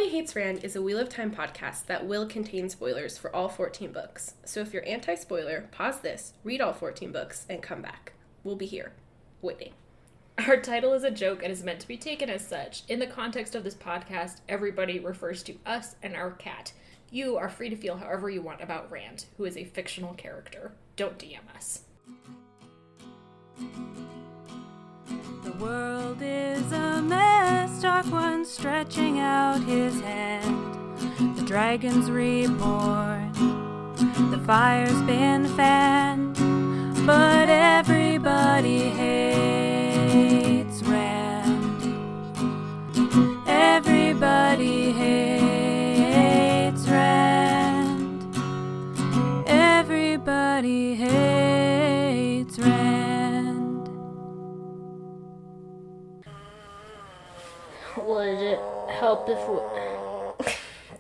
Everybody Hates Rand is a Wheel of Time podcast that will contain spoilers for all 14 books. So if you're anti-spoiler, pause this, read all 14 books, and come back. We'll be here, waiting. Our title is a joke and is meant to be taken as such. In the context of this podcast, everybody refers to us and our cat. You are free to feel however you want about Rand, who is a fictional character. Don't DM us. The world is a mess, Dark One stretching out his hand. The dragon's reborn, the fire's been fanned, but everybody hates Rand. Everybody hates Rand. Everybody hates Rand. Would it help if we...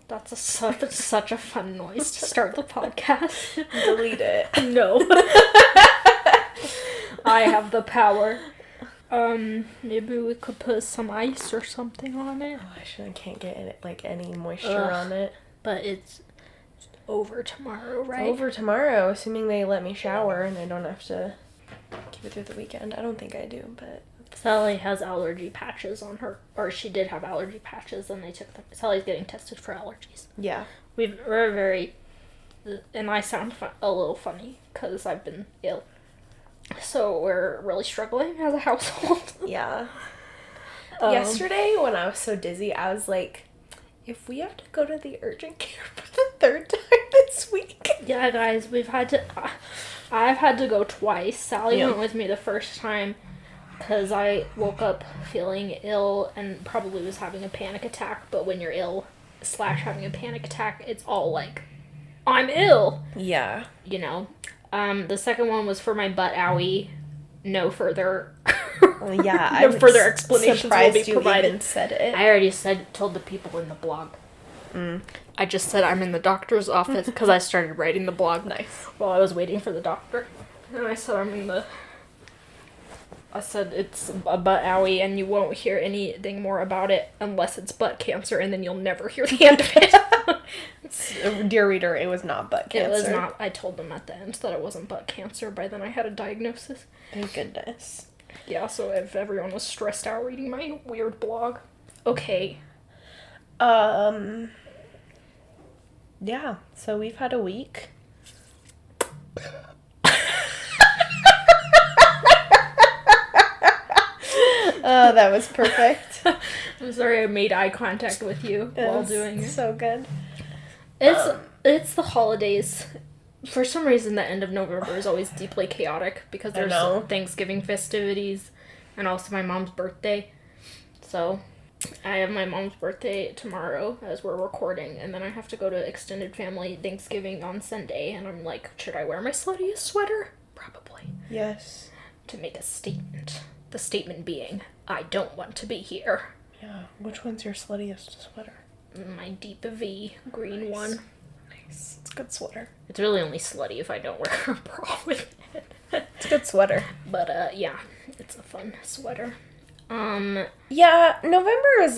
That's such a fun noise to start the podcast. Delete it. No. I have the power. Maybe we could put some ice or something on it. Oh, I can't get any moisture on it. But it's over tomorrow, right? Over tomorrow, assuming they let me shower and I don't have to keep it through the weekend. I don't think I do, but... Sally has allergy patches on her, or she did have allergy patches, and they took them. Sally's getting tested for allergies. Yeah. We're very, and I sound a little funny, because I've been ill. So we're really struggling as a household. Yeah. Yesterday, when I was so dizzy, I was like, if we have to go to the urgent care for the third time this week. Yeah, guys, I've had to go twice. Sally went with me the first time, because I woke up feeling ill and probably was having a panic attack, but when you're ill / having a panic attack, it's all like, I'm ill! Yeah. You know? The second one was for my butt owie. No further... yeah, no further explanations surprised will be provided. You even said it. I already told the people in the blog. I just said I'm in the doctor's office, because I started writing the blog while I was waiting for the doctor. And I said I said it's a butt owie and you won't hear anything more about it unless it's butt cancer, and then you'll never hear the end of it. Dear reader, it was not butt cancer. It was not. I told them at the end that it wasn't butt cancer. By then I had a diagnosis. Thank goodness. Yeah, so if everyone was stressed out reading my weird blog. Okay. Yeah, so we've had a week. Oh, that was perfect. I'm sorry I made eye contact with you while doing it. So good. It's the holidays. For some reason, the end of November is always deeply chaotic because there's Thanksgiving festivities and also my mom's birthday. So, I have my mom's birthday tomorrow as we're recording, and then I have to go to extended family Thanksgiving on Sunday, and I'm like, should I wear my sluttiest sweater? Probably. Yes. To make a statement. The statement being, I don't want to be here. Yeah. Which one's your sluttiest sweater? My deep V green one. Nice. It's a good sweater. It's really only slutty if I don't wear a bra with it. It's a good sweater. But, yeah. It's a fun sweater. Yeah, November is,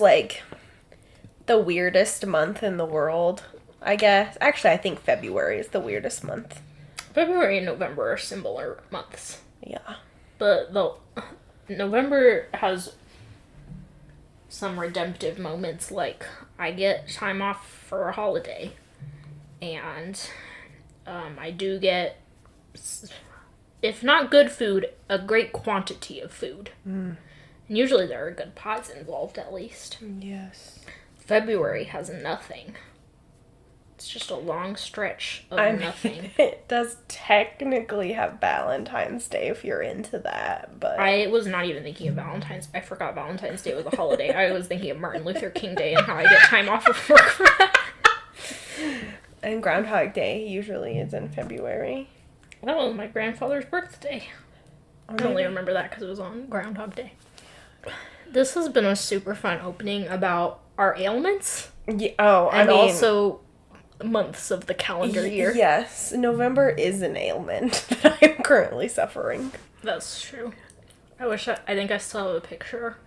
the weirdest month in the world, I guess. Actually, I think February is the weirdest month. February and November are similar months. Yeah. But, November has some redemptive moments, like I get time off for a holiday, and I do get, if not good food, a great quantity of food. And usually there are good pies involved, at least. Yes. February has nothing. It's just a long stretch of nothing. It does technically have Valentine's Day if you're into that, but... I was not even thinking of Valentine's. I forgot Valentine's Day was a holiday. I was thinking of Martin Luther King Day and how I get time off of work for that. And Groundhog Day usually is in February. That was my grandfather's birthday. I only remember that because it was on Groundhog Day. This has been a super fun opening about our ailments. Yeah, also months of the calendar year. Yes, November is an ailment that I am currently suffering. That's true. I think I still have a picture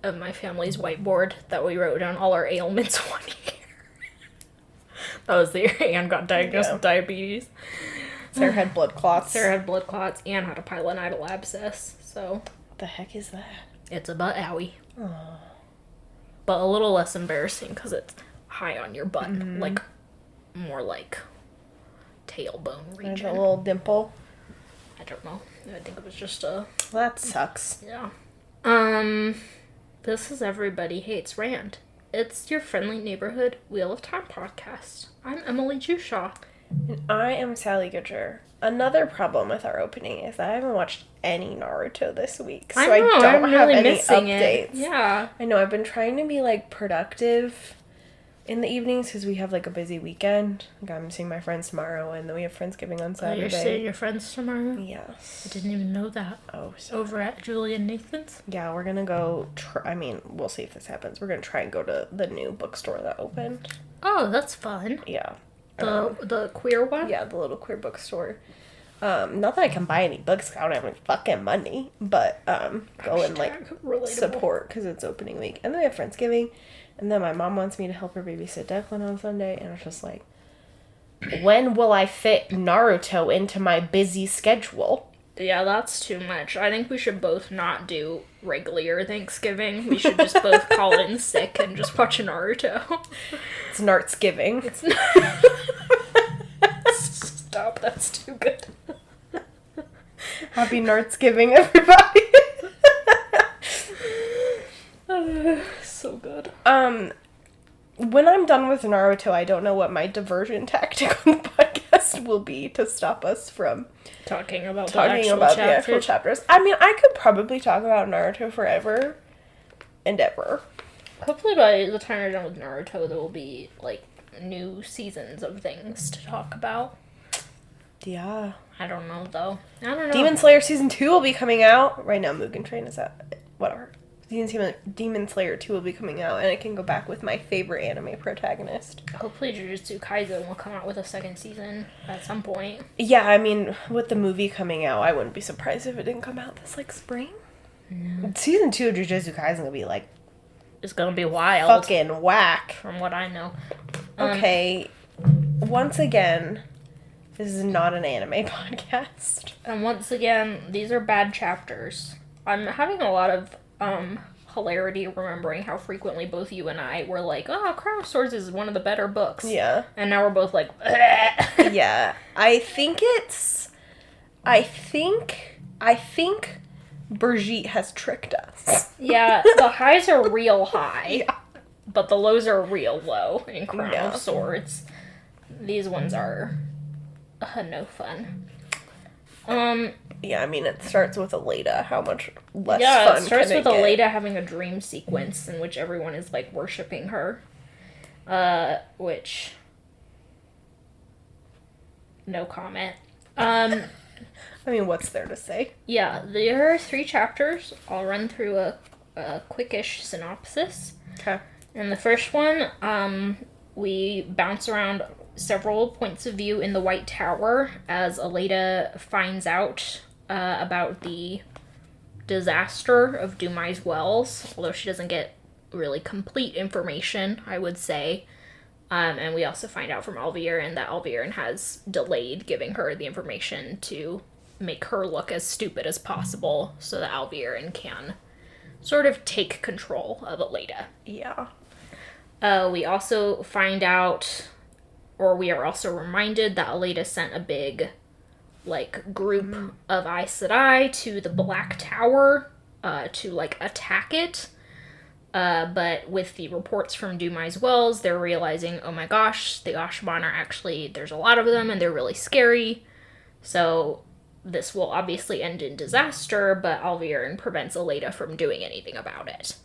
of my family's whiteboard that we wrote down all our ailments one Oh, was the year Anne got diagnosed with diabetes. Sarah had blood clots. Anne had a pilonidal abscess, so... What the heck is that? It's a butt owie. Aww. But a little less embarrassing because it's high on your butt. Mm-hmm. Like, more like tailbone region. There's a little dimple. I don't know. I think it was just a... Well, that sucks. Yeah. This is Everybody Hates Rand. It's your friendly neighborhood Wheel of Time podcast. I'm Emily Jushaw. And I am Sally Goodger. Another problem with our opening is that I haven't watched any Naruto this week. So I don't have any updates. Yeah. I know, I've been trying to be, like, productive in the evenings because we have, like, a busy weekend. Like, I'm seeing my friends tomorrow, and then we have Friendsgiving on Saturday. You're seeing your friends tomorrow? Yes. I didn't even know that. Oh, sorry. Over at Julie and Nathan's? Yeah, we're gonna go, we'll see if this happens. We're gonna try and go to the new bookstore that opened. Oh, that's fun. Yeah. The queer one? Yeah, the little queer bookstore. Not that I can buy any books, I don't have any fucking money, but go and, like, support because it's opening week. And then we have Friendsgiving, and then my mom wants me to help her babysit Declan on Sunday, and it's just like, when will I fit Naruto into my busy schedule? Yeah, that's too much. I think we should both not do regular Thanksgiving. We should just both call in sick and just watch Naruto. It's Nartsgiving. It's Stop, that's too good. Happy Nartsgiving, everybody. So good. When I'm done with Naruto, I don't know what my diversion tactic on the podcast will be to stop us from talking about the actual chapters. I mean, I could probably talk about Naruto forever and ever. Hopefully by the time you're done with Naruto, there will be, like, new seasons of things to talk about. Yeah. I don't know, though. I don't know. Demon Slayer Season 2 will be coming out. Right now, Mugen Train is out. Whatever. Demon Slayer 2 will be coming out, and I can go back with my favorite anime protagonist. Hopefully Jujutsu Kaisen will come out with a second season at some point. Yeah, I mean, with the movie coming out, I wouldn't be surprised if it didn't come out this, like, spring. No. Season 2 of Jujutsu Kaisen will be, like... It's gonna be wild. Fucking whack. From what I know. Okay. Once again... This is not an anime podcast. And once again, these are bad chapters. I'm having a lot of hilarity remembering how frequently both you and I were like, oh, Crown of Swords is one of the better books. Yeah. And now we're both like, bleh. Yeah. I think Brigitte has tricked us. Yeah, the highs are real high. Yeah. But the lows are real low in Crown of Swords. These ones are... no fun. Yeah, I mean, it starts with Elaida. How much less fun Yeah, it starts can with it get? Elaida having a dream sequence in which everyone is, like, worshipping her. Which... No comment. I mean, what's there to say? Yeah, there are 3 chapters. I'll run through a quickish synopsis. Okay. In the first one, we bounce around several points of view in the White Tower as Elaida finds out about the disaster of Dumai's Wells, although she doesn't get really complete information, I would say. And we also find out from Alviren that Alviren has delayed giving her the information to make her look as stupid as possible so that Alviren can sort of take control of Elaida. Yeah. We also find out, or we are also reminded that Elaida sent a big, like, group of Aes Sedai to the Black Tower to, like, attack it. But with the reports from Dumai's Wells, they're realizing, oh my gosh, the Ashban are actually, there's a lot of them and they're really scary. So this will obviously end in disaster, but Alviren prevents Elaida from doing anything about it.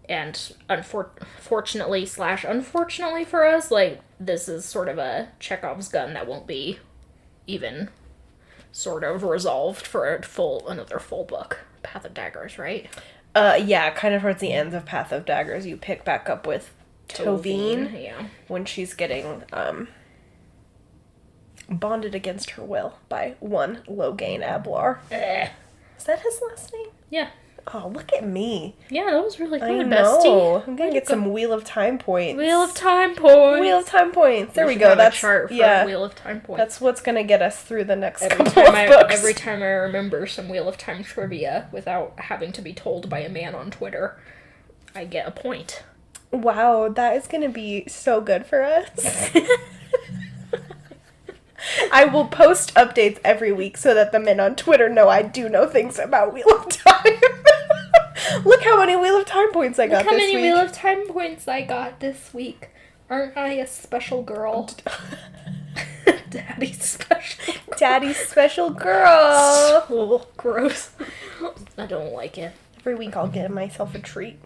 And unfortunately for us, like, this is sort of a Chekhov's gun that won't be even sort of resolved for another full book. Path of Daggers, right? Yeah, kind of towards the ends of Path of Daggers, you pick back up with Tovine. Yeah. When she's getting, bonded against her will by one Logain Ablar. Is that his last name? Yeah. Oh, look at me. Yeah, that was really good, I bestie. know. I'm gonna get some Wheel of Time points. Wheel of Time points. Wheel of Time points. There we go. Have That's a chart for Wheel of Time points. That's what's gonna get us through the next couple of books. Every time I remember some Wheel of Time trivia without having to be told by a man on Twitter, I get a point. Wow, that is gonna be so good for us. I will post updates every week so that the men on Twitter know I do know things about Wheel of Time. Look how many Wheel of Time points I got this week. Look how many Wheel of Time points I got this week. Aren't I a special girl? Daddy's special girl. Daddy's special girl. Oh, gross. I don't like it. Every week I'll get myself a treat.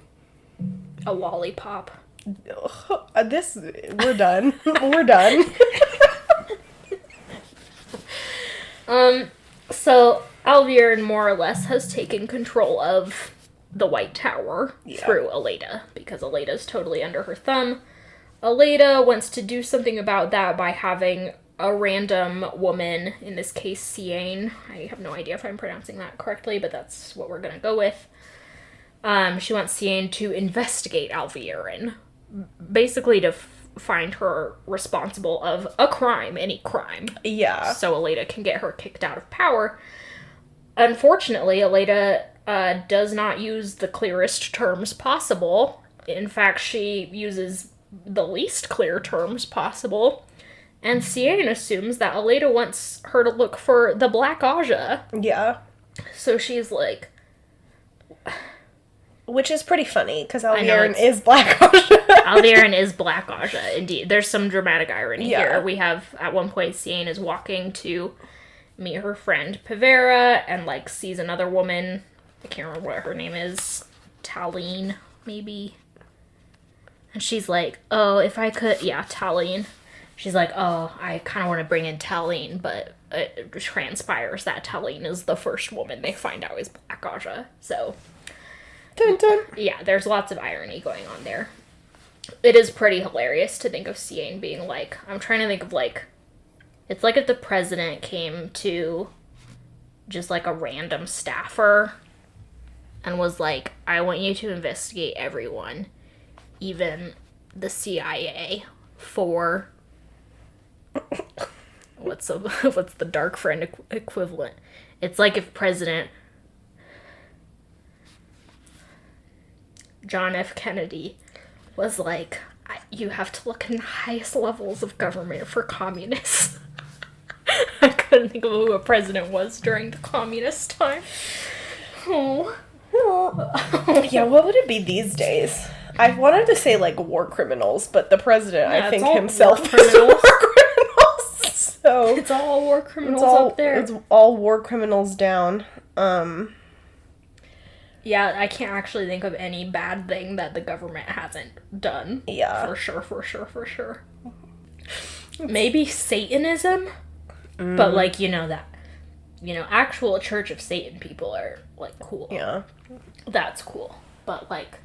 A lollipop. We're done. We're done. So Alviren more or less has taken control of the White Tower through Elaida, because Elaida's totally under her thumb. Elaida wants to do something about that by having a random woman, in this case Siain. I have no idea if I'm pronouncing that correctly, but that's what we're gonna go with. She wants Siain to investigate Alviren, basically to find her responsible of a crime, any crime. Yeah. So Elaida can get her kicked out of power. Unfortunately, Elaida does not use the clearest terms possible. In fact, she uses the least clear terms possible. And Siain assumes that Elaida wants her to look for the Black Aja. Yeah. So she's like... Which is pretty funny, because Alviren is Black Aja. Alviren is Black Aja, indeed. There's some dramatic irony here. We have, at one point, Siain is walking to meet her friend Pevera, and, like, sees another woman. I can't remember what her name is. Talene, maybe. And she's like, oh, if I could... Yeah, Talene. She's like, oh, I kind of want to bring in Talene, but it transpires that Talene is the first woman they find out is Black Aja. So... Dun, dun. Yeah, there's lots of irony going on there. It is pretty hilarious to think of Siain being like, I'm trying to think of like, it's like if the president came to just like a random staffer and was like, I want you to investigate everyone, even the CIA, for what's the dark friend equivalent? It's like if President John F. Kennedy was like, you have to look in the highest levels of government for communists. I couldn't think of who a president was during the communist time. Oh. Yeah, what would it be these days? I wanted to say, like, war criminals, but the president, I think, himself is war criminals. So it's all war criminals up there. It's all war criminals down. Yeah, I can't actually think of any bad thing that the government hasn't done. Yeah. For sure. Maybe Satanism? But, like, actual Church of Satan people are, like, cool. Yeah. That's cool. But, like,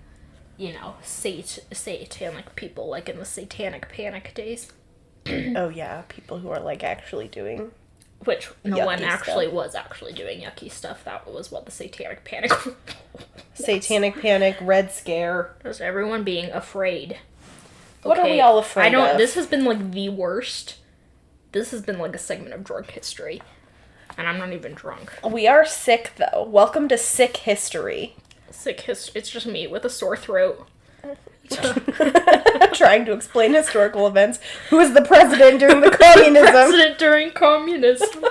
satanic people, like in the Satanic Panic days. Oh, yeah. People who are, like, actually doing... Which no one actually stuff. was actually doing yucky stuff. That was what the Satanic Panic was. Satanic Panic, Red Scare. Just everyone being afraid. What are we all afraid of? This has been, like, the worst. This has been, like, a segment of drunk history. And I'm not even drunk. We are sick, though. Welcome to Sick History. Sick history. It's just me with a sore throat. Trying to explain historical events. Who was the president during the communism? President during communism.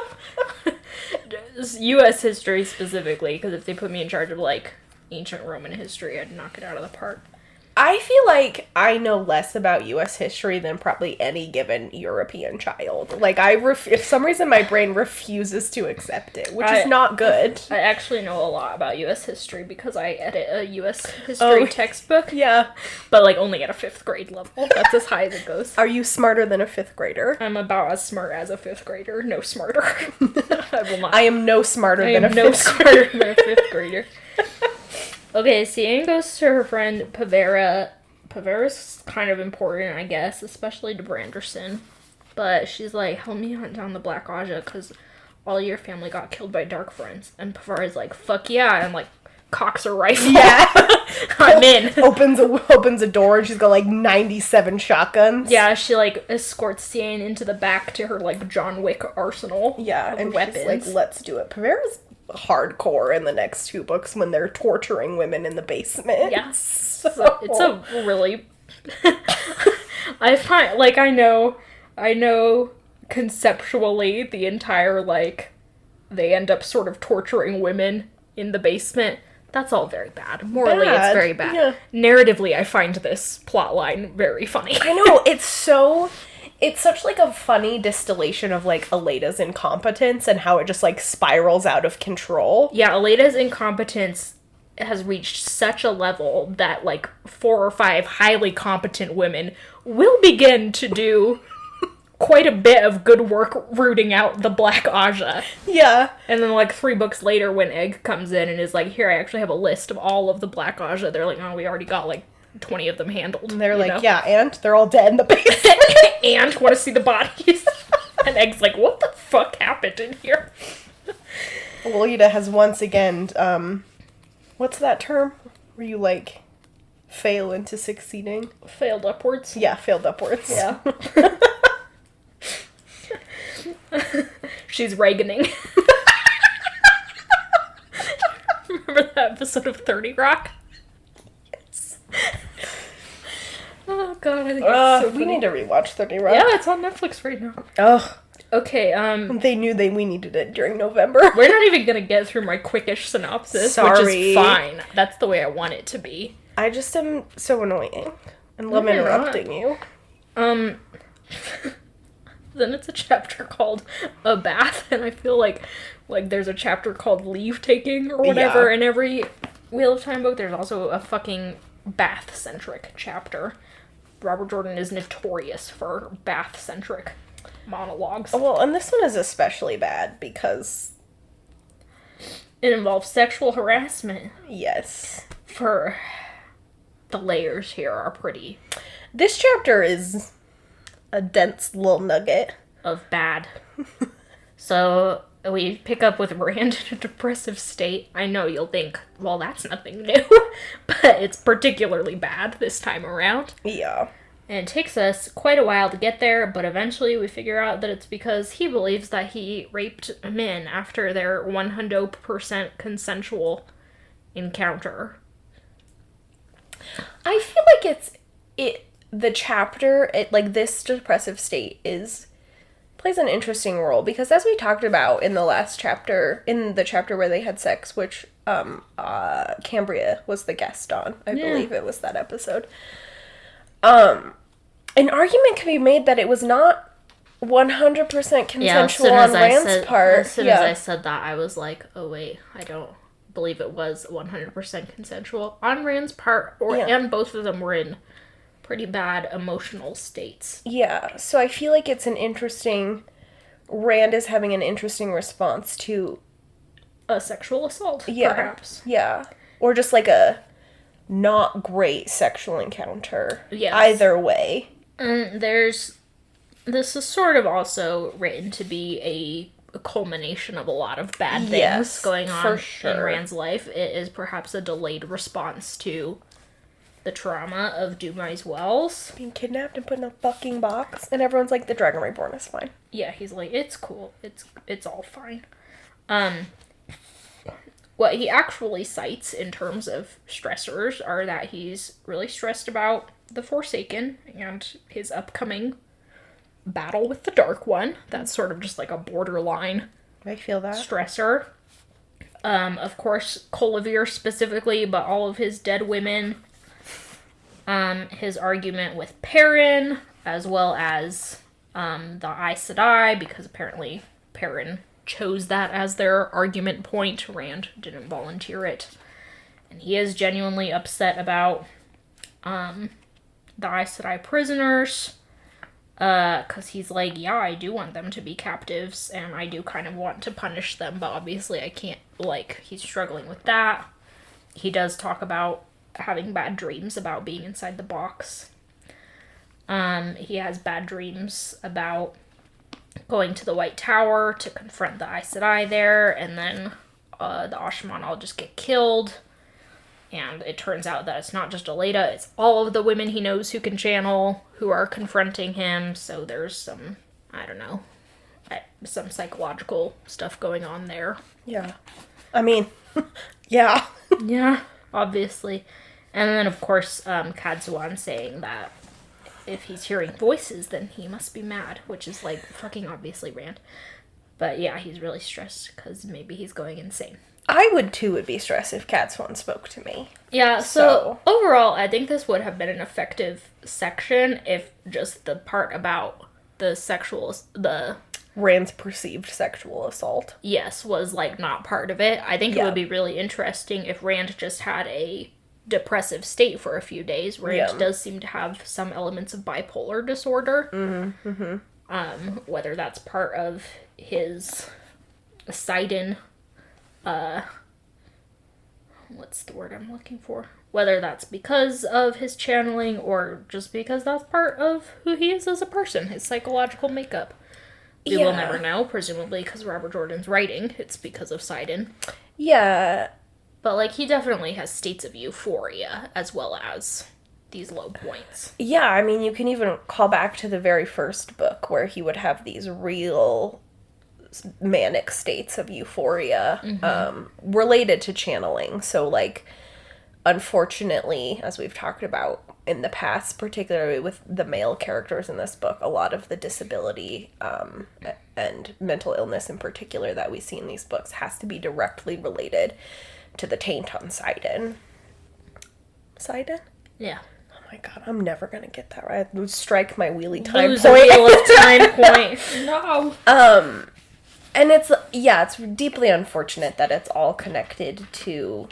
U.S. history specifically, because if they put me in charge of, like, ancient Roman history, I'd knock it out of the park. I feel like I know less about U.S. history than probably any given European child. Like, for some reason my brain refuses to accept it, which is not good. I actually know a lot about U.S. history because I edit a U.S. history textbook. Yeah. But, like, only at a 5th grade level. That's as high as it goes. Are you smarter than a 5th grader? I'm about as smart as a 5th grader. No smarter. I will not. I am no smarter than a 5th grader. I am no smarter than a 5th grader. Okay, Siain goes to her friend Pevera. Pevera's kind of important, I guess, especially to Branderson. But she's like, help me hunt down the Black Aja, because all your family got killed by dark friends. And Pevera's like, fuck yeah, and, like, cocks her rifle. Yeah. I'm in. Opens a door and she's got like 97 shotguns. Yeah, she like escorts Cian into the back to her like John Wick arsenal. Yeah, of and weapons. she's like, let's do it. Pavera's hardcore in the next 2 books when they're torturing women in the basement. Yeah. So it's a really I find like I know conceptually the entire like they end up sort of torturing women in the basement. That's all very bad. Morally, it's very bad. Yeah. Narratively, I find this plotline very funny. I know, it's such like a funny distillation of like Elaida's incompetence and how it just like spirals out of control. Yeah, Elaida's incompetence has reached such a level that like 4 or 5 highly competent women will begin to do quite a bit of good work rooting out the Black Aja. Yeah. And then like 3 books later when Egg comes in and is like, here, I actually have a list of all of the Black Aja, they're like, oh, we already got like 20 of them handled. And they're like, know? yeah, and they're all dead in the basement. And want to see the bodies. And Egg's like, what the fuck happened in here? Lolita has once again, what's that term? Where you like fail into succeeding? Failed upwards. Yeah, failed upwards. Yeah. She's Reaganing. Remember that episode of 30 Rock? Yes. Oh god, I think it's so we need to rewatch 30 Rock. Yeah, it's on Netflix right now. Oh. Okay, They knew we needed it during November. we're not even gonna get through my quickish synopsis, which Sorry. is fine. That's the way I want it to be. I just am so annoying and love No, you're interrupting you. Then it's a chapter called A Bath, and I feel like there's a chapter called Leave Taking or whatever Yeah. in every Wheel of Time book. There's also a fucking bath-centric chapter. Robert Jordan is notorious for bath-centric monologues. Well, and this one is especially bad because... It involves sexual harassment. Yes. For the layers here are pretty... This chapter is a dense little nugget. of bad. So we pick up with Rand in a depressive state. I know you'll think, well, that's nothing new, but it's particularly bad this time around. Yeah. And it takes us quite a while to get there, but eventually we figure out that it's because he believes that he raped men after their 100% consensual encounter. I feel like the chapter, this depressive state plays an interesting role because as we talked about in the last chapter, in the chapter where they had sex, which Cambria was the guest on, I believe it was that episode. An argument can be made that it was not 100% consensual on Rand's part. As soon as I said that, I was like, oh wait, I don't believe it was 100% consensual on Rand's part, and both of them were in pretty bad emotional states. Yeah, so I feel like it's Rand is having an interesting response to a sexual assault, perhaps. Yeah. Or just like a not great sexual encounter. Yes. Either way. And this is sort of also written to be a culmination of a lot of bad things going on in Rand's life. It is perhaps a delayed response to the trauma of Dumais Wells. Being kidnapped and put in a fucking box. And everyone's like, the Dragon Reborn is fine. Yeah, he's like, it's cool. It's all fine. What he actually cites in terms of stressors are that he's really stressed about the Forsaken and his upcoming battle with the Dark One. That's sort of just like a borderline I feel that. stressor. Of course, Colivir specifically, but all of his dead women. His argument with Perrin, as well as the Aes Sedai, because apparently Perrin chose that as their argument point. Rand didn't volunteer it. And he is genuinely upset about the Aes Sedai prisoners. Because he's like, yeah, I do want them to be captives, and I do kind of want to punish them, but obviously I can't, he's struggling with that. He does talk about having bad dreams about being inside the box. He has bad dreams about going to the White Tower to confront the Aes Sedai there, and then the Ashman all just get killed. And it turns out that it's not just Elaida, it's all of the women he knows who can channel, who are confronting him. So there's some, I don't know, some psychological stuff going on there. Yeah. I mean, yeah. Yeah, obviously. And then, of course, Kadzuan saying that if he's hearing voices, then he must be mad, which is, like, fucking obviously Rand. But yeah, he's really stressed because maybe he's going insane. I would, too, would be stressed if Kadzuan spoke to me. Yeah, so overall, I think this would have been an effective section if just the part about the Rand's perceived sexual assault. Yes, was, like, not part of it. I think it would be really interesting if Rand just had a depressive state for a few days. Rand does seem to have some elements of bipolar disorder. Whether that's part of his Sidon, what's the word I'm looking for? Whether that's because of his channeling or just because that's part of who he is as a person, his psychological makeup. We will never know, presumably because Robert Jordan's writing, it's because of Sidon. Yeah. But, like, he definitely has states of euphoria as well as these low points. Yeah, I mean, you can even call back to the very first book where he would have these real manic states of euphoria related to channeling. So, like, unfortunately, as we've talked about in the past, particularly with the male characters in this book, a lot of the disability and mental illness in particular that we see in these books has to be directly related to the taint on Sidon. Sidon? Yeah. Oh my god, I'm never gonna get that right. I would strike my wheelie time Lose point. a wheel of time point. No. And it's deeply unfortunate that it's all connected to...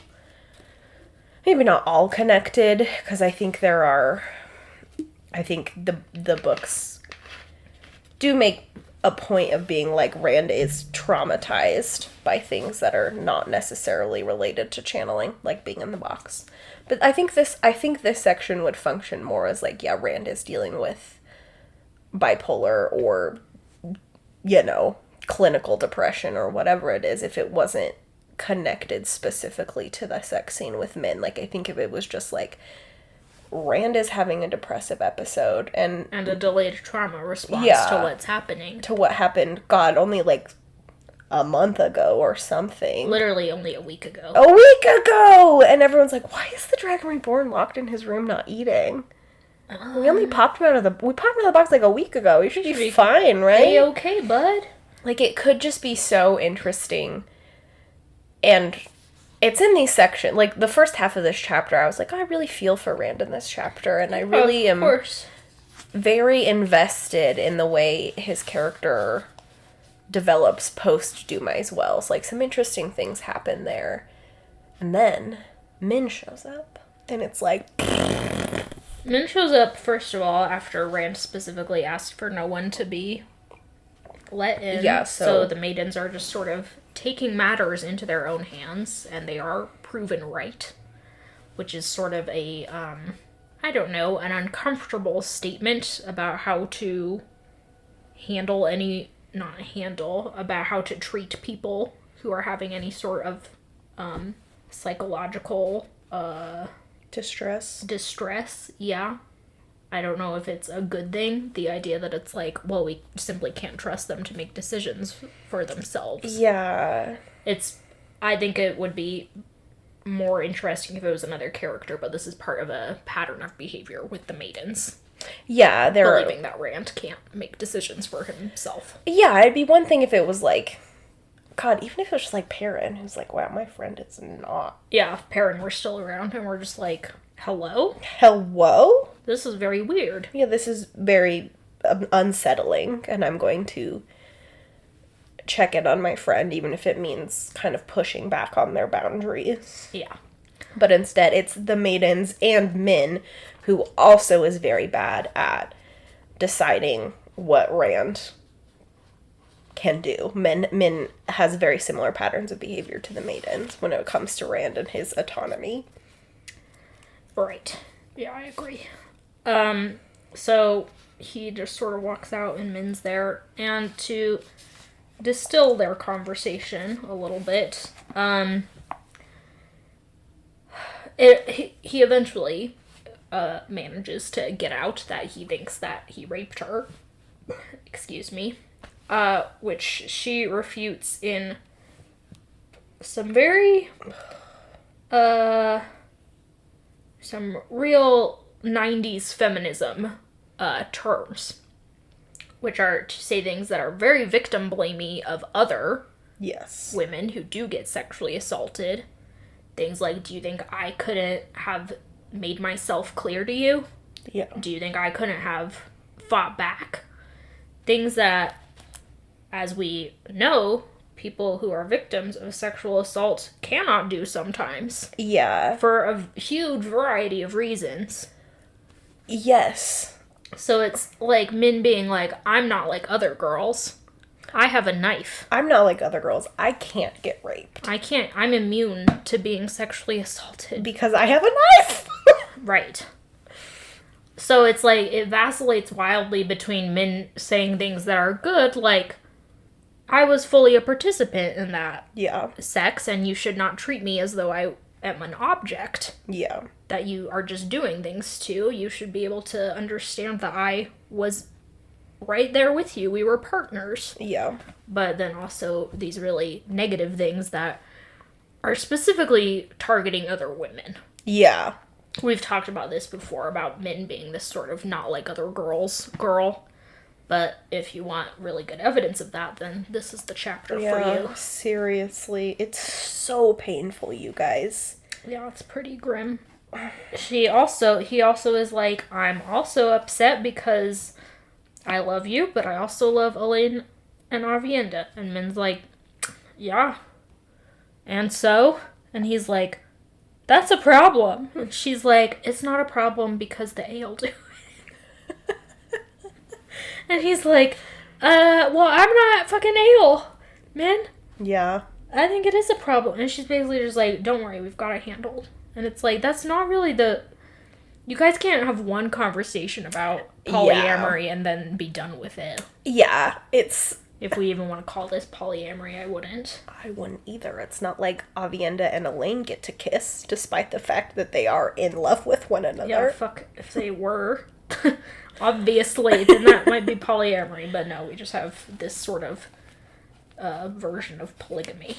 Maybe not all connected, because I think the books do make a point of being like Rand is traumatized by things that are not necessarily related to channeling, like being in the box. But I think this section would function more as like, yeah, Rand is dealing with bipolar or, you know, clinical depression or whatever it is, if it wasn't connected specifically to the sex scene with Min. Like, I think if it was just like Rand is having a depressive episode and a delayed trauma response to what's happening. To what happened, God, only like a month ago or something. Literally only a week ago. A week ago! And everyone's like, why is the Dragon Reborn locked in his room not eating? We only popped him out of the box like a week ago. He should be fine, right? Hey, okay, bud. Like, it could just be so interesting. And it's in these sections. Like, the first half of this chapter, I was like, oh, I really feel for Rand in this chapter. And I really am very invested in the way his character develops post-Dumais Wells. Like, some interesting things happen there. And then Min shows up. And it's like... Min shows up, first of all, after Rand specifically asked for no one to be let in. Yeah, so the maidens are just sort of taking matters into their own hands, and they are proven right. Which is sort of a, I don't know, an uncomfortable statement about how to about how to treat people who are having any sort of psychological distress, yeah. I don't know if it's a good thing, the idea that it's like, well, we simply can't trust them to make decisions for themselves. Yeah. I think it would be more interesting if it was another character, but this is part of a pattern of behavior with the maidens. Yeah, they're... Believing that Rand can't make decisions for himself. Yeah, it'd be one thing if it was like... God, even if it was just like Perrin, who's like, wow, my friend is not... Yeah, if Perrin were still around and we're just like, hello? Hello? This is very weird. Yeah, this is very unsettling, and I'm going to check in on my friend, even if it means kind of pushing back on their boundaries. Yeah. But instead, it's the maidens and Min, who also is very bad at deciding what Rand can do. Min has very similar patterns of behavior to the maidens when it comes to Rand and his autonomy. Right. Yeah, I agree. So he just sort of walks out and Min's there, and to distill their conversation a little bit, he eventually manages to get out that he thinks that he raped her. Excuse me. Which she refutes in some very, some real 90s feminism terms, which are to say things that are very victim-blamey of other women who do get sexually assaulted. Things like, do you think I couldn't have made myself clear to you? Yeah. Do you think I couldn't have fought back? Things that, as we know, people who are victims of sexual assault cannot do sometimes. Yeah. For a huge variety of reasons. Yes. So it's like men being like, I'm not like other girls. I have a knife. I'm not like other girls. I can't get raped. I can't. I'm immune to being sexually assaulted. Because I have a knife! Right. So it's like, it vacillates wildly between men saying things that are good, like, I was fully a participant in that sex, and you should not treat me as though I am an object. Yeah. That you are just doing things to. You should be able to understand that I was right there with you. We were partners. Yeah. But then also these really negative things that are specifically targeting other women. Yeah. We've talked about this before, about men being this sort of not like other girls girl. But if you want really good evidence of that, then this is the chapter for you. Seriously. It's so painful, you guys. Yeah, it's pretty grim. He also is like, I'm also upset because I love you, but I also love Elaine and Avienda. And Min's like, yeah. And so? And he's like, that's a problem. And she's like, it's not a problem because the A'll do it. And he's like, well, I'm not fucking A'll, man. Yeah. I think it is a problem. And she's basically just like, don't worry, we've got it handled. And it's like, that's not really you guys can't have one conversation about polyamory and then be done with it. Yeah, it's... If we even want to call this polyamory, I wouldn't. I wouldn't either. It's not like Avienda and Elaine get to kiss, despite the fact that they are in love with one another. Yeah, fuck if they were. Obviously, then that might be polyamory, but no, we just have this sort of version of polygamy.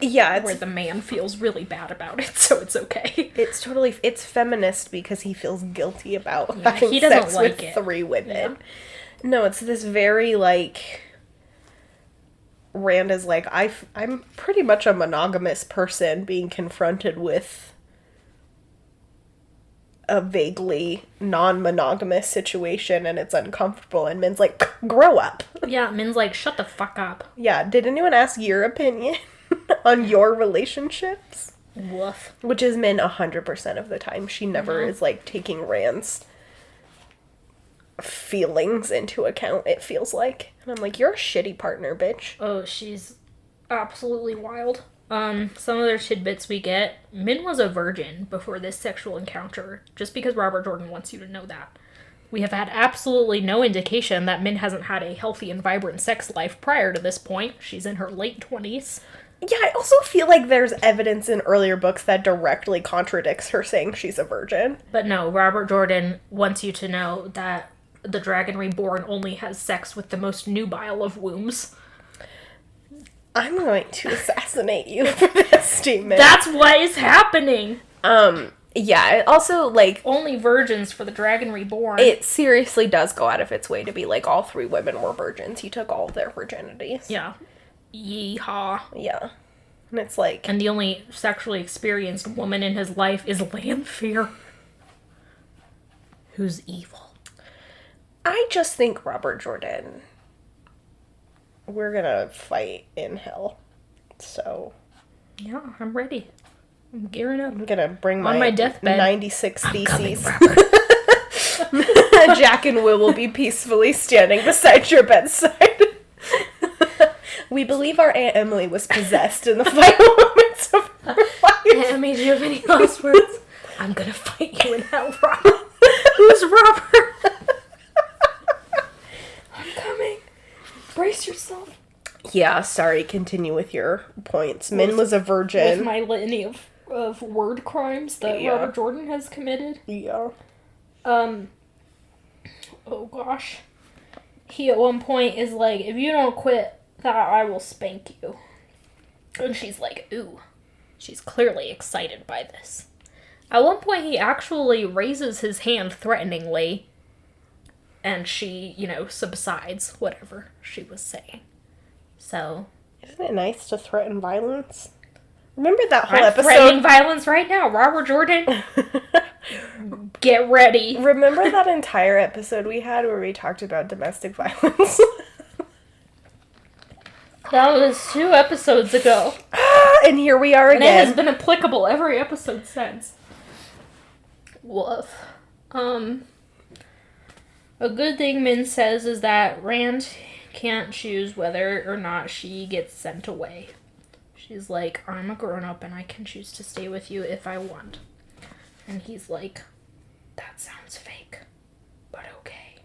Yeah, where the man feels really bad about it, so it's okay. It's feminist because he feels guilty about having sex with 3 women. Yeah. No, it's this very, like... Rand is like, I'm pretty much a monogamous person being confronted with a vaguely non-monogamous situation, and it's uncomfortable, and Min's like, grow up. Yeah, Min's like, shut the fuck up. Yeah, did anyone ask your opinion on your relationships? Woof. Which is Min 100% of the time. She never is, like, taking Rand's feelings into account, it feels like. And I'm like, you're a shitty partner, bitch. Oh, she's absolutely wild. Some other tidbits we get. Min was a virgin before this sexual encounter, just because Robert Jordan wants you to know that. We have had absolutely no indication that Min hasn't had a healthy and vibrant sex life prior to this point. She's in her late 20s. Yeah, I also feel like there's evidence in earlier books that directly contradicts her saying she's a virgin. But no, Robert Jordan wants you to know that the Dragon Reborn only has sex with the most nubile of wombs. I'm going to assassinate you for that statement. That's what is happening! Yeah, it also, like... Only virgins for the Dragon Reborn. It seriously does go out of its way to be like, all 3 women were virgins. He took all of their virginities. Yeah. Yeehaw. Yeah. And it's like... And the only sexually experienced woman in his life is Lanfear. Who's evil. I just think Robert Jordan... We're gonna fight in hell. So... Yeah, I'm ready. I'm gearing up. I'm gonna bring on my deathbed. 96 I'm theses. coming, Jack and Will will be peacefully standing beside your bedside. We believe our Aunt Emily was possessed in the final moments of her life. Aunt Emily, do you have any last words? I'm gonna fight you in hell, Robert. Who's Robert? I'm coming. Brace yourself. Yeah, sorry, continue with your points. Min was a virgin. With my litany of of word crimes that Robert Jordan has committed. Yeah. Oh gosh. He at one point is like, if you don't quit that, I will spank you. And she's like, ooh. She's clearly excited by this. At one point, he actually raises his hand threateningly, and she, subsides whatever she was saying. So... Isn't it nice to threaten violence? Remember that whole I'm episode? threatening violence right now. Robert Jordan, get ready. Remember that entire episode we had where we talked about domestic violence? That was 2 episodes ago. And here we are again. And it has been applicable every episode since. Woof. A good thing Min says is that Rand can't choose whether or not she gets sent away. She's like, I'm a grown-up and I can choose to stay with you if I want. And he's like, that sounds fake, but okay.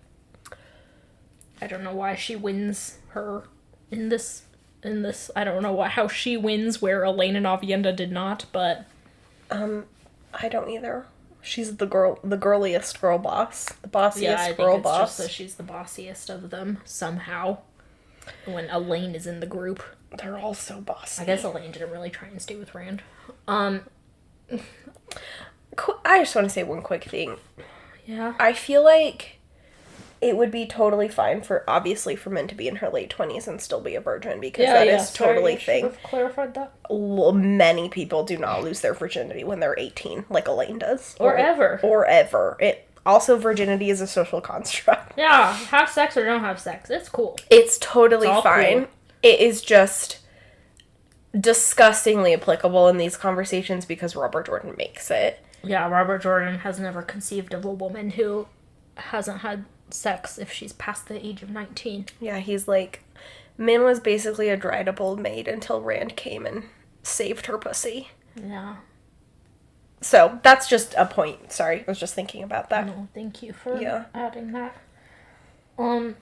I don't know why she wins her in this. I don't know how she wins where Elaine and Avienda did not, but... I don't either. She's the girliest girl boss. The bossiest girl boss. Just that she's the bossiest of them, somehow. When Elaine is in the group. They're all so bossy. I guess Elaine didn't really try and stay with Rand. I just want to say one quick thing. Yeah? I feel like it would be totally fine for Min to be in her late 20s and still be a virgin, because that is totally a thing. Clarified that. Many people do not lose their virginity when they're 18, like Elaine does. Or ever. Also, virginity is a social construct. Yeah, have sex or don't have sex. It's cool. It's totally fine. Cool. It is just disgustingly applicable in these conversations because Robert Jordan makes it. Yeah, Robert Jordan has never conceived of a woman who hasn't had sex if she's past the age of 19. Yeah, he's like, Min was basically a dried up old maid until Rand came and saved her pussy. Yeah. So, that's just a point. Sorry, I was just thinking about that. No, thank you for adding that. Then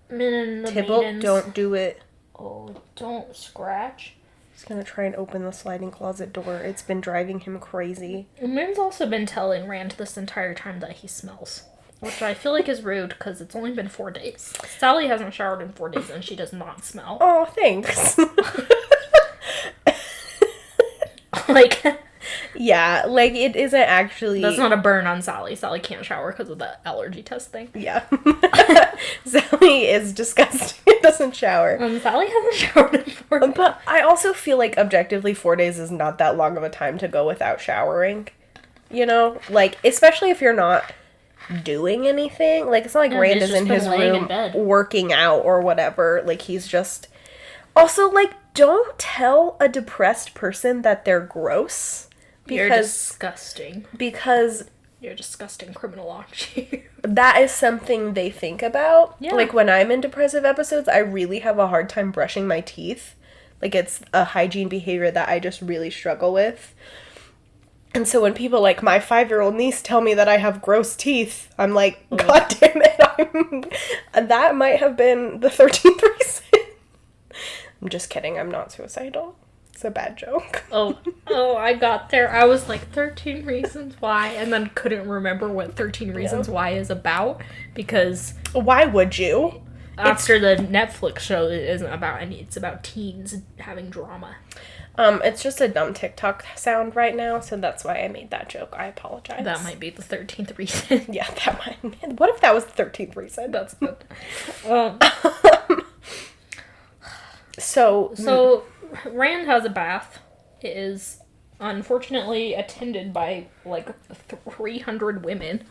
Min and the Tybalt, maidens... don't do it. Oh, don't scratch. He's gonna try and open the sliding closet door. It's been driving him crazy. Min's also been telling Rand this entire time that he smells. Which I feel like is rude, because it's only been 4 days. Sally hasn't showered in 4 days, and she does not smell. Oh, thanks. Yeah, it isn't actually... That's not a burn on Sally. Sally can't shower because of the allergy test thing. Yeah. Sally is disgusting. It doesn't shower. Sally hasn't showered in 4 days. But I also feel like, objectively, 4 days is not that long of a time to go without showering. Especially if you're not doing anything. It's not like Rand is in his room working out or whatever. He's just... Also, don't tell a depressed person that they're gross. You're disgusting. Because... You're a disgusting criminology. That is something they think about. Yeah. When I'm in depressive episodes, I really have a hard time brushing my teeth. It's a hygiene behavior that I just really struggle with. And so when people like my 5-year-old niece tell me that I have gross teeth, I'm like, God damn it, that might have been the 13th reason. I'm just kidding, I'm not suicidal. It's a bad joke. Oh, I got there. I was like, 13 Reasons Why, and then couldn't remember what 13 Reasons Why is about, because... Why would you? After the Netflix show, it isn't about any, it's about teens having drama. It's just a dumb TikTok sound right now, so that's why I made that joke. I apologize. That might be the 13th reason. Yeah, that might. What if that was the 13th reason? That's good. So Rand has a bath. It is unfortunately attended by 300 women,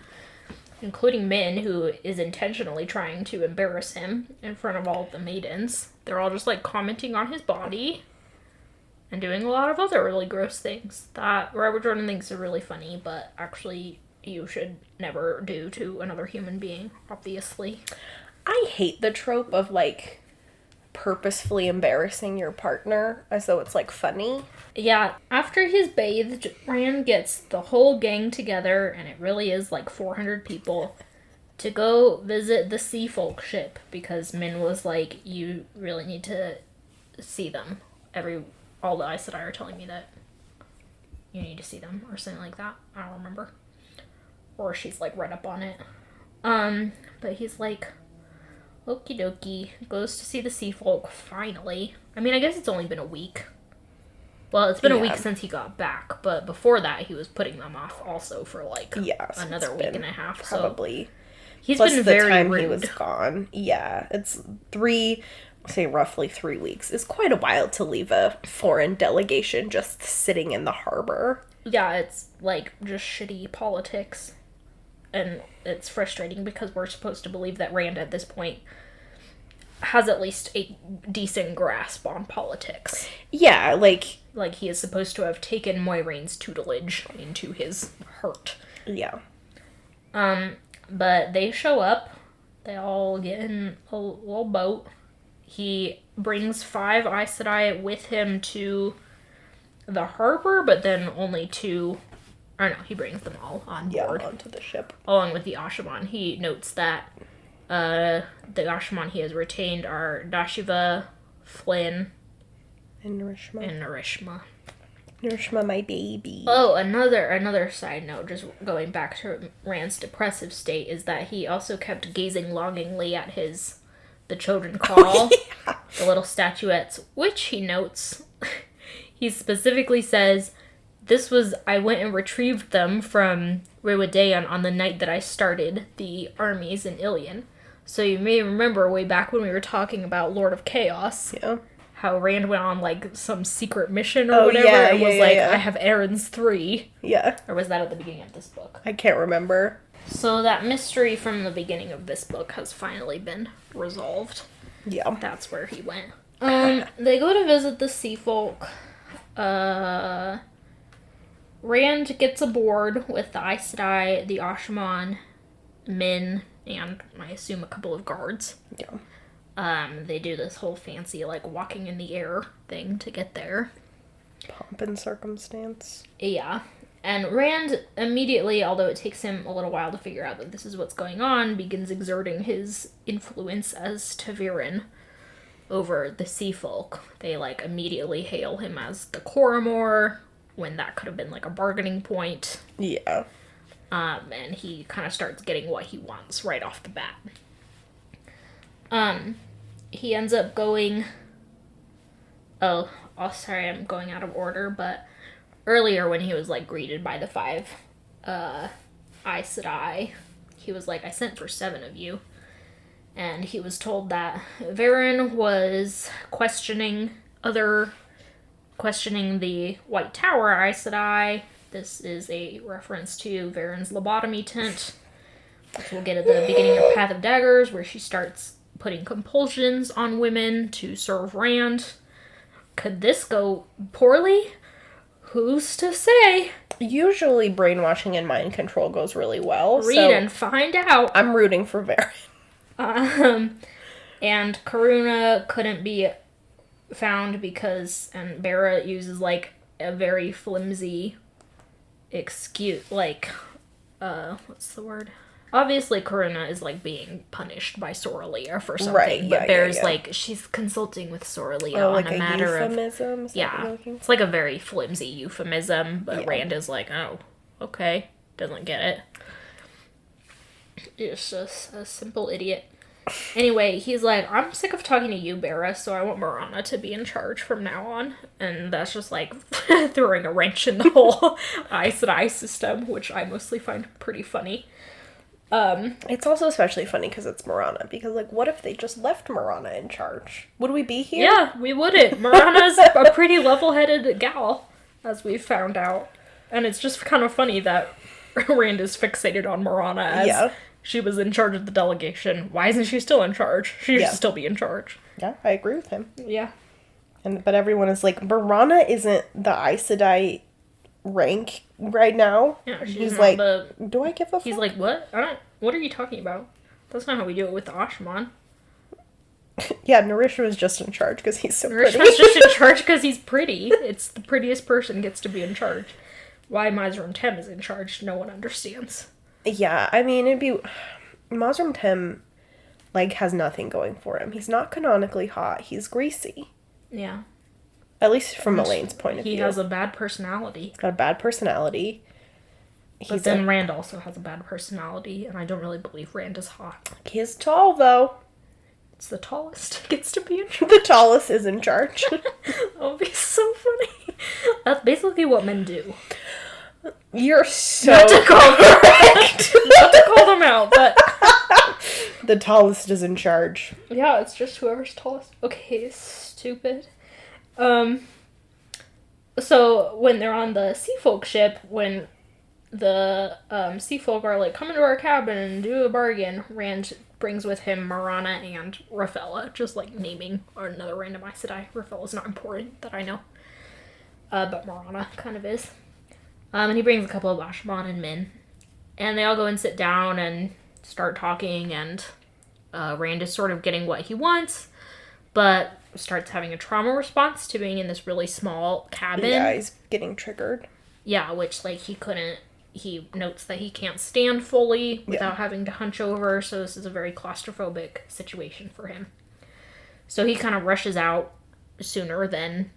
including Min, who is intentionally trying to embarrass him in front of all of the maidens. They're all just commenting on his body and doing a lot of other really gross things that Robert Jordan thinks are really funny, but actually you should never do to another human being, obviously. I hate the trope of purposefully embarrassing your partner as though it's funny. Yeah, after he's bathed, Rand gets the whole gang together, and it really is 400 people, to go visit the Sea Folk ship, because Min was like, you really need to see them. All the Aes Sedai are telling me that. you need to see them, or something like that. I don't remember. Or she's, like, read up on it. But he's like, okie dokie, goes to see the sea folk, finally. I mean, I guess it's only been a week. Well, it's been a week since he got back, but before that, he was putting them off also for, like, another week and a half. Probably. So he's been very time rude. He was gone. Yeah, it's roughly 3 weeks. It's quite a while to leave a foreign delegation just sitting in the harbor. Yeah, it's, like, just shitty politics. And it's frustrating because we're supposed to believe that Rand at this point has at least a decent grasp on politics. Yeah, like he is supposed to have taken Moiraine's tutelage into his heart. Yeah. But they show up. They all get in a little boat. He brings 5 Aes Sedai with him to the harbor, but then only 2... Or no, he brings them all on board. Yeah, onto the ship. Along with the Ashaman. He notes that the Ashaman he has retained are Dashiva, Flynn, and Narishma. Narishma, my baby. Oh, another side note, just going back to Rand's depressive state, is that he also kept gazing longingly at the children call, the little statuettes, which he notes. He specifically says, I went and retrieved them from Rewadeon on the night that I started the armies in Ilion. So you may remember way back when we were talking about Lord of Chaos. Yeah. How Rand went on, like, some secret mission or whatever. Yeah, and was like, I have errands 3. Yeah. Or was that at the beginning of this book? I can't remember. So that mystery from the beginning of this book has finally been resolved. Yeah. That's where he went. They go to visit the sea folk. Rand gets aboard with the Aes Sedai, the Ashaman, Min, and I assume a couple of guards. Yeah. They do this whole fancy, like, walking in the air thing to get there. Pomp and circumstance. Yeah. And Rand immediately, although it takes him a little while to figure out that this is what's going on, begins exerting his influence as Ta'veren over the sea folk. They, like, immediately hail him as the Coromor, when that could have been, like, a bargaining point. Yeah. And he kind of starts getting what he wants right off the bat. He ends up going... Oh, sorry, I'm going out of order, but earlier when he was, like, greeted by the 5 Aes Sedai, he was like, I sent for 7 of you. And he was told that Varen was questioning the White Tower Aes Sedai. This is a reference to Varen's lobotomy tent, which we'll get at the beginning of Path of Daggers, where she starts putting compulsions on women to serve Rand. Could this go poorly? Who's to say? Usually brainwashing and mind control goes really well. Read and find out. I'm rooting for Varen. And Karuna couldn't be found because, and Bera uses, like, a very flimsy excuse, like, what's the word? Obviously, Karuna is, like, being punished by Soralia for something, right, but Bera's like, she's consulting with Soralia on a matter euphemism? Yeah, it's like a very flimsy euphemism, but yeah. Rand is like, oh, okay, doesn't get it. It's just a simple idiot. Anyway, he's like, I'm sick of talking to you, Bera, so I want Marana to be in charge from now on. And that's just, like, throwing a wrench in the whole Aes Sedai system, which I mostly find pretty funny. It's also especially funny because it's Marana, because, like, what if they just left Marana in charge? Would we be here? Yeah, we wouldn't. Marana's a pretty level-headed gal, as we've found out. And it's just kind of funny that Rand is fixated on Marana as she was in charge of the delegation. Why isn't she still in charge? She should still be in charge. Yeah, I agree with him. Yeah. But everyone is like, Marana isn't the Aes Sedai rank right now. Yeah, he's like, do I give a fuck? He's like, what? What are you talking about? That's not how we do it with the Ashaman. Yeah, Narishma is just in charge because he's so pretty. Narishma's just in charge because he's pretty. It's the prettiest person gets to be in charge. Why Mazrim Tem is in charge, no one understands. Yeah, I mean, it'd be... Mazrim Tem, like, has nothing going for him. He's not canonically hot. He's greasy. Yeah. At least from Elaine's point of view. He has a bad personality. He's got a bad personality. But then Rand also has a bad personality, and I don't really believe Rand is hot. He is tall, though. It's the tallest gets to be in charge. The tallest is in charge. That would be so funny. That's basically what men do. You're so not to call correct. Not to call them out, but the tallest is in charge. Yeah, it's just whoever's tallest. Okay, stupid. So when they're on the sea folk ship, when the sea folk are like, come into our cabin and do a bargain, Rand brings with him Marana and Raphella, just like naming another random Aes Sedai. Raphella's not important that I know, but Marana kind of is. And he brings a couple of Ashman and Min, and they all go and sit down and start talking, and Rand is sort of getting what he wants, but starts having a trauma response to being in this really small cabin. Yeah, he's getting triggered. Yeah, which, like, he notes that he can't stand fully without having to hunch over, so this is a very claustrophobic situation for him. So he kind of rushes out sooner than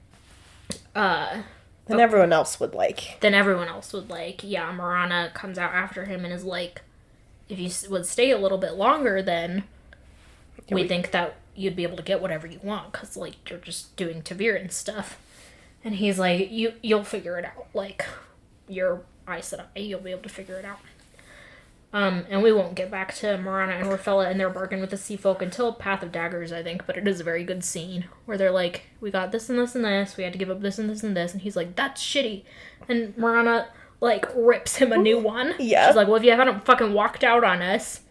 everyone else would like. Yeah, Marana comes out after him and is like, if you would stay a little bit longer, then we think that you'd be able to get whatever you want, because, like, you're just doing ta'veren stuff. And he's like, you'll figure it out. Like, you're Aes Sedai, you'll be able to figure it out. And we won't get back to Marana and Raphella and their bargain with the sea folk until Path of Daggers, I think, but it is a very good scene, where they're like, we got this and this and this, we had to give up this and this and this, and he's like, that's shitty. And Marana, like, rips him a new one. Yeah. She's like, well, if you haven't fucking walked out on us.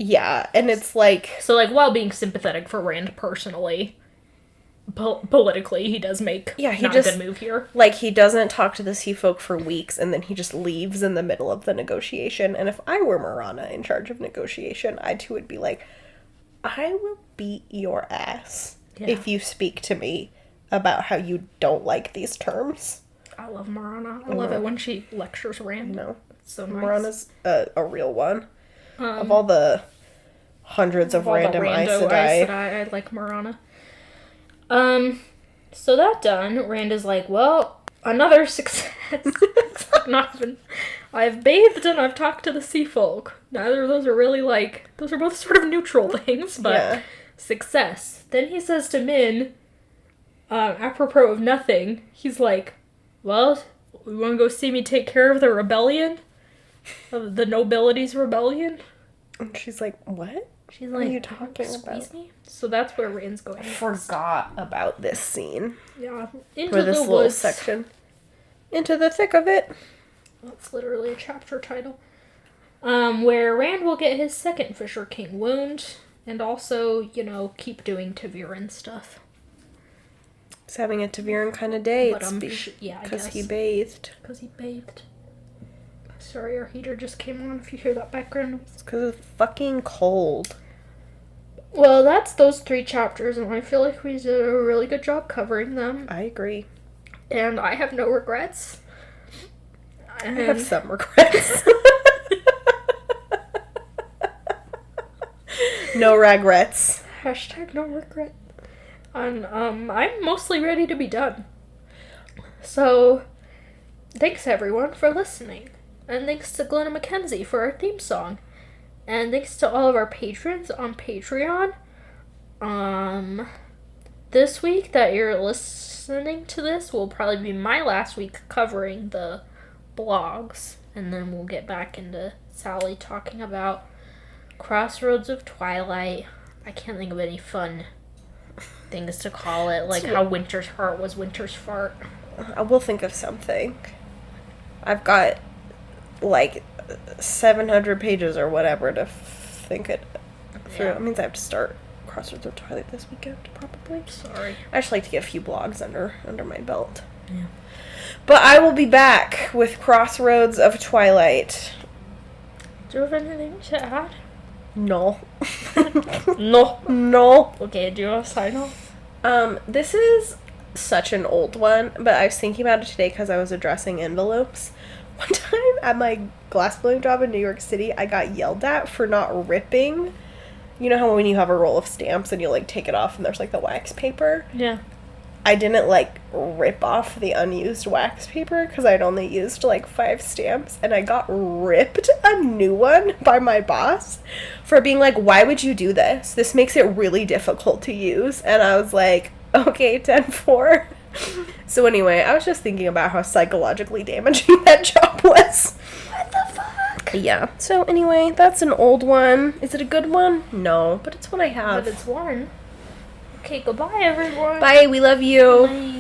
Yeah, and it's like... So, like, while being sympathetic for Rand personally, politically, he does make a good move here. Like, he doesn't talk to the sea folk for weeks, and then he just leaves in the middle of the negotiation. And if I were Marana in charge of negotiation, I too would be like, I will beat your ass if you speak to me about how you don't like these terms. I love Marana. I love it when she lectures Rand. No. It's so nice. Marana's a real one. Of all the hundreds of random Aes Sedai, I like Marana. So that done, Rand is like, well, another success. It's like not even... I've bathed and I've talked to the sea folk. Neither of those are really like... Those are both sort of neutral things, but success. Then he says to Min, apropos of nothing, he's like, well, you want to go see me take care of the rebellion? Of the nobility's rebellion? And she's like, what? She's what like, are you talking about? Me? So that's where Rand's going. I forgot about this scene. Yeah. Into this little woods. Section. Into the thick of it. That's literally a chapter title. Where Rand will get his second Fisher King wound, and also, keep doing ta'veren stuff. He's having a ta'veren kind of day. Because he bathed. Because he bathed. Sorry, our heater just came on if you hear that background noise. It's because it's fucking cold. Well, that's those 3 chapters, and I feel like we did a really good job covering them. I agree. And I have no regrets. I have some regrets. No regrets. # no regret. And I'm mostly ready to be done. So, thanks everyone for listening. And thanks to Glenna Mackenzie for our theme song. And thanks to all of our patrons on Patreon. This week that you're listening to this will probably be my last week covering the blogs. And then we'll get back into Sally talking about Crossroads of Twilight. I can't think of any fun things to call it. Like how Winter's Heart was Winter's Fart. I will think of something. I've got 700 pages or whatever to think it through. Yeah. That means I have to start Crossroads of Twilight this weekend, probably. Sorry. I just like to get a few blogs under my belt. Yeah. But I will be back with Crossroads of Twilight. Do you have anything to add? No. No. Okay, do you want to sign off? This is such an old one, but I was thinking about it today because I was addressing envelopes. One time at my glassblowing job in New York City, I got yelled at for not ripping. You know how when you have a roll of stamps and you take it off and there's the wax paper? Yeah. I didn't, like, rip off the unused wax paper because I'd only used, like, 5 stamps, and I got ripped a new one by my boss for being like, why would you do this? This makes it really difficult to use. And I was like, okay, 10-4. So anyway, I was just thinking about how psychologically damaging that job was. What the fuck? Yeah. So anyway, that's an old one. Is it a good one? No, but it's one I have. But it's one. Okay, goodbye, everyone. Bye, we love you. Bye.